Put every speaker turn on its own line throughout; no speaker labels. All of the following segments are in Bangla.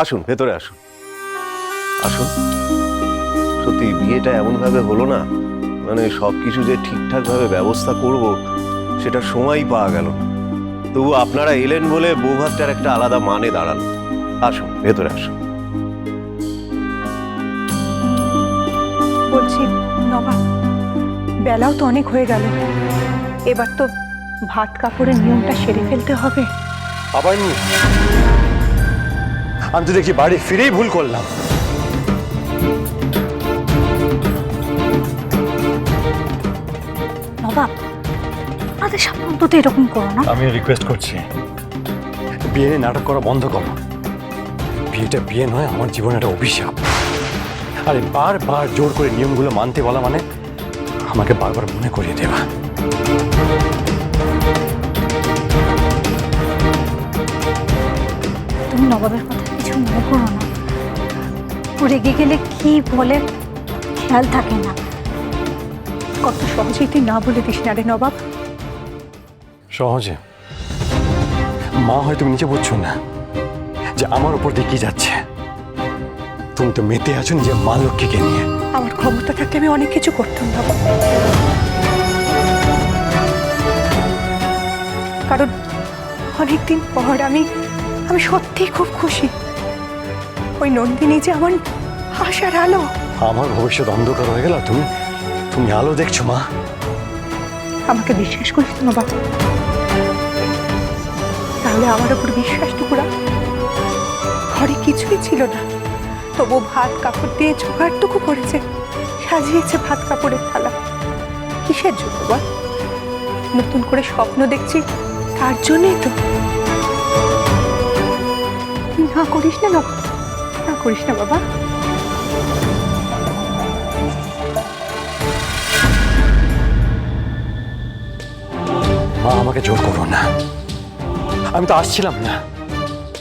আসুন, ভেতরে আসুন। আসুন। সত্যি বিয়েটা এমন ভাবে হলো না, মানে সবকিছু যে ঠিকঠাক ভাবে ব্যবস্থা করব সেটা সময়ই পাওয়া গেল না। তবু আপনারা এলেন বলে বৌভাতটার একটা আলাদা মানে দাঁড়ালো। আসুন, ভেতরে আসুন।
বলছি নবাব, বেলাও তো অনেক হয়ে গেল, এবার তো ভাত কাপড়ের নিয়মটা সেরে ফেলতে হবে।
আবার নিয়ে আমি তো দেখি বাড়ি ফিরেই ভুল করলাম।
নবাব, আমাদের সামনে অন্তত এরকম করো না।
আমি রিকোয়েস্ট করছি, বিয়ে নিয়ে নাটক করা বন্ধ করো। বিয়েটা বিয়ে নয়, আমার জীবনে একটা অভিশাপ। আরে বারবার জোর করে নিয়মগুলো মানতে বলা মানে আমাকে বারবার মনে করিয়ে দেওয়া।
তুমি নবাবের কথা কিছু মনে করো না। ও রেগে গেলে কি বলে খেয়াল থাকে না।
কত সহজেই তুই না বলে দিস না রে নবাব।
সহজে মা হয় তুমি নিচে বুঝছো না যে আমার উপর দিয়ে কি যাচ্ছে। তুমি তো মেতে আছো নিজের মা লক্ষ্মীকে নিয়ে।
আমার ক্ষমতা থাকতে আমি অনেক কিছু করতাম নবাব, কারণ অনেকদিন পর আমি সত্যিই খুব খুশি। ওই নন্দিনী যে আমার আশার আলো।
আমার ভবিষ্যৎ অন্ধকার হয়ে গেল, তুমি তুমি আলো দেখছো মা।
আমাকে বিশ্বাস করিস তো নবাব, তাহলে আমার উপর বিশ্বাসটুকু রাখ। ঘরে কিছুই ছিল না, তবু ভাত কাপড় দিয়ে জোগাড়টুকু করেছে, সাজিয়েছে ভাত কাপড়ের থালা। কিসের জন্য বল? নতুন করে স্বপ্ন দেখছি, তার জন্যই তো। তুই না করিস না নবাব, না করিস না বাবা।
মা আমাকে জোর করো না, আমি তো আসছিলাম না।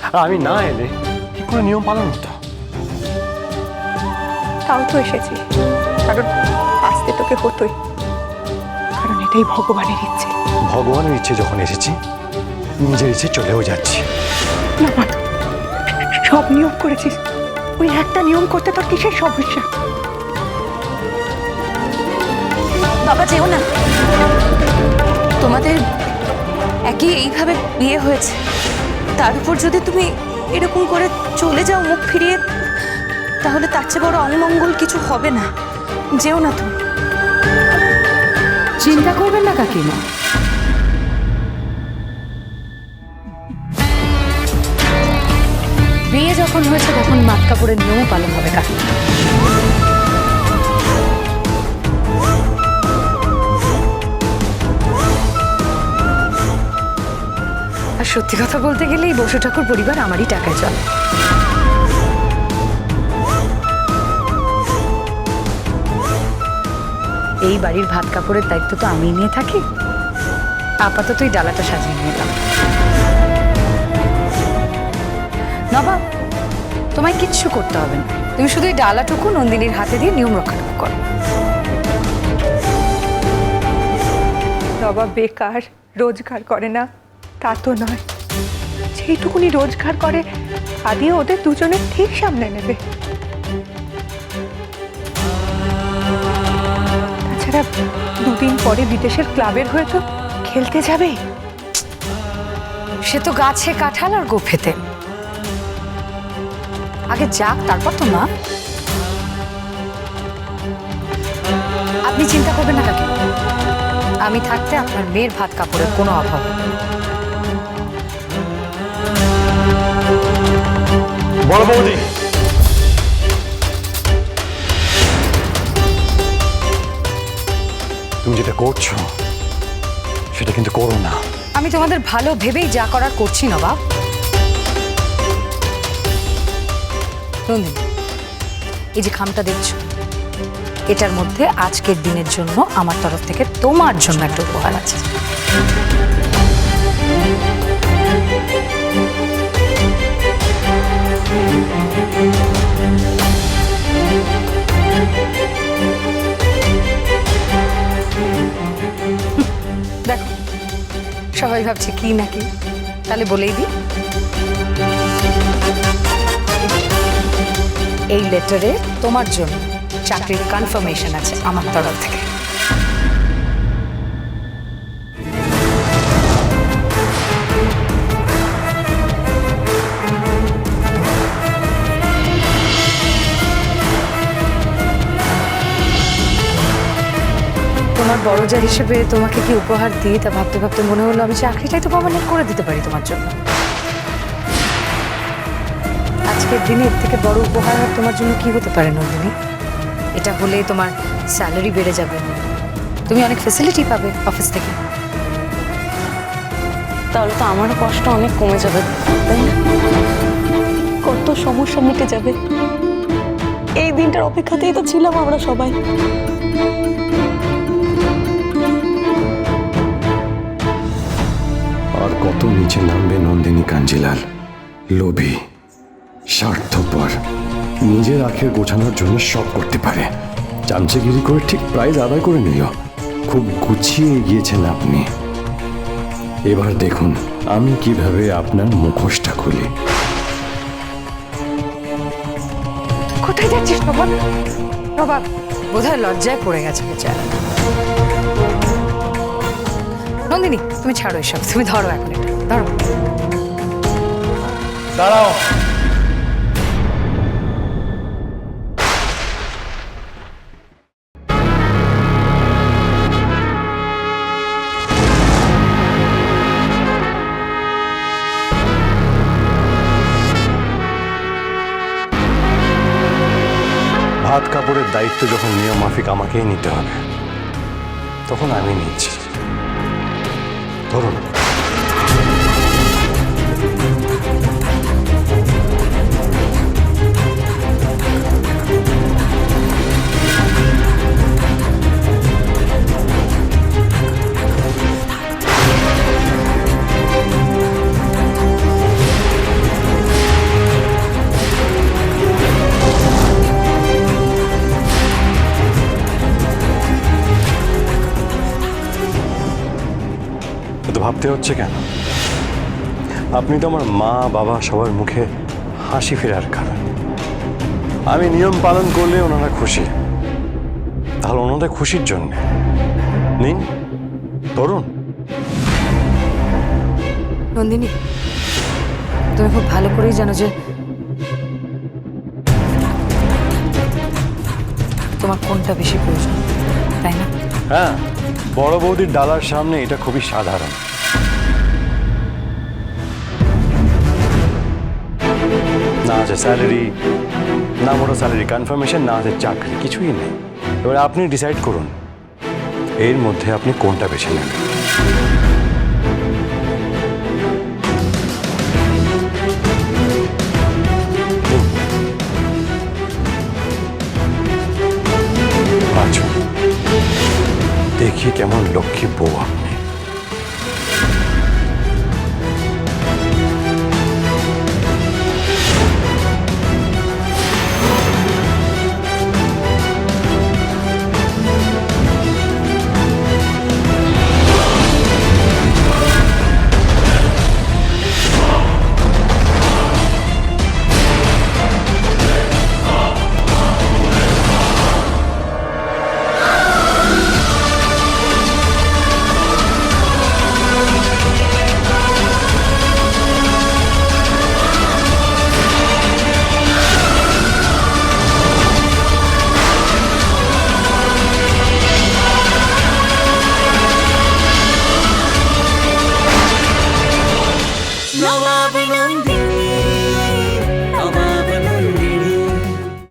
আর আমি না এলে কি করে নিয়ম পালন হতো?
তাও তো এসেছি, কারণ আসতে তোকে হতোই, কারণ এটাই ভগবানের ইচ্ছে।
ভগবানের ইচ্ছে যখন এসেছি, নিজের ইচ্ছে চলেও যাচ্ছি।
নবাব, সব নিয়ম করেছিস, ওই একটা নিয়ম করতে তোর কিসের সমস্যা?
বাবা যেও না, তোমাদের একই এইভাবে বিয়ে হয়েছে, তার উপর যদি তুমি এরকম করে চলে যাও মুখ ফিরিয়ে, তাহলে তার চেয়ে বড় অমঙ্গল কিছু হবে না। যেও না তুমি।
চিন্তা করবেন না কাকিমা, বিয়ে যখন হয়েছে তখন ভাত কাপড়ের নিয়মও পালন হবে কাকিমা। আর সত্যি কথা বলতে গেলে এই বসু ঠাকুর পরিবার আমারই টাকায় চলে। এই বাড়ির ভাত কাপড়ের দায়িত্ব তো আমি নিয়ে থাকি। আপাতত এই ডালাটা সাজিয়ে নিলাম। নবাব, তোমায় কিচ্ছু করতে হবে না, তুমি শুধু এই ডালাটুকু নন্দিনীর হাতে দিয়ে নিয়ম রক্ষাটুকু করো।
নবাব বেকার রোজগার করে না তা তো নয়, যেইটুকুনি রোজগার করে তা দিয়ে ওদের দুজনের ঠিক সামনে নেবে। তাছাড়া দুদিন পরে বিদেশের ক্লাবের হয়ে তো খেলতে যাবে।
সে তো গাছে কাঁঠাল আর গোফেতে, আগে যাক তারপর তো মা। আপনি চিন্তা করবেন না কাকি, আমি থাকতে আপনার মেয়ের ভাত কাপড়ের কোনো অভাব হবে না।
বড় বৌদি, তুমি যেটা করছো সেটা কিন্তু করো না।
আমি তোমাদের ভালো ভেবেই যা করার করছি নবাব। নন্দিনী, এই যে খামটা দেখছো, এটার মধ্যে আজকের দিনের জন্য আমার তরফ থেকে তোমার জন্য একটা উপহার আছে। দেখো, সবাই ভাবছে কি নাকি, তাহলে বলেই দিই। এই লেটারে তোমার জন্য চাকরির কনফার্মেশন আছে আমার তরফ থেকে। তোমার বড় যা হিসেবে তোমাকে কি উপহার দিই তা ভাবতে ভাবতে মনে হলো আমি চাকরিটাই তো পার্মানেন্ট করে দিতে পারি তোমার জন্য। আজকের দিনে এর থেকে বড় উপহার আর তোমার জন্য কি হতে পারে নন্দিনী? এটা হলে তোমার স্যালারি বেড়ে যাবে, তুমি অনেক ফ্যাসিলিটি পাবে অফিস থেকে।
তাহলে তো আমারও কষ্ট অনেক কমে যাবে, তাই না? কত সমস্যা মিটে যাবে। এই দিনটার অপেক্ষাতেই তো ছিলাম আমরা সবাই।
আর কত নিচে নামবে নন্দিনী কাঞ্জিলাল? লোভী, স্বার্থপর, নিজের আখের গোছানোর জন্য সব করতে পারে। চামচেগিরি করে ঠিক প্রাইজ আদায় করে নিল। খুব গুছিয়ে এগিয়েছেন আপনি। এবার দেখুন আমি কিভাবে আপনার মুখোশটা খুলি।
কোথায় যাচ্ছিস নবাব? নবাব,
বোধহয় লজ্জায় পড়ে গেছে বেচারা। নন্দিনী তুমি ছাড়ো এসব, তুমি ধরো এখন এটা ধরো।
দাঁড়াও। ভাত কাপড়ের দায়িত্ব যখন নিয়ম মাফিক আমাকেই নিতে হবে, তখন আমি নিচ্ছি। ধরুন। তো ভাবতে হচ্ছে কেন? আপনি তো আমার মা বাবা সবার মুখে হাসি ফেরার কারণ। আমি নিয়ম পালন করলে ওনারা খুশি, তাহলে ওনাদের খুশির জন্য নিন ধরুন।
নন্দিনী তুমি খুব ভালো করেই জানো যে তোমার কোনটা বেশি প্রয়োজন, তাই না?
হ্যাঁ, বড় বৌদির ডালার সামনে এটা খুবই সাধারণ। না আছে স্যালারি, না মোটা স্যালারি কনফার্মেশন, না আছে চাকরি, কিছুই নেই। এবার আপনি ডিসাইড করুন এর মধ্যে আপনি কোনটা বেছে নেবেন। বাঁচুন, দেখি কেমন লক্ষ্মী বউ আপনি।
নবাব নন্দিনী।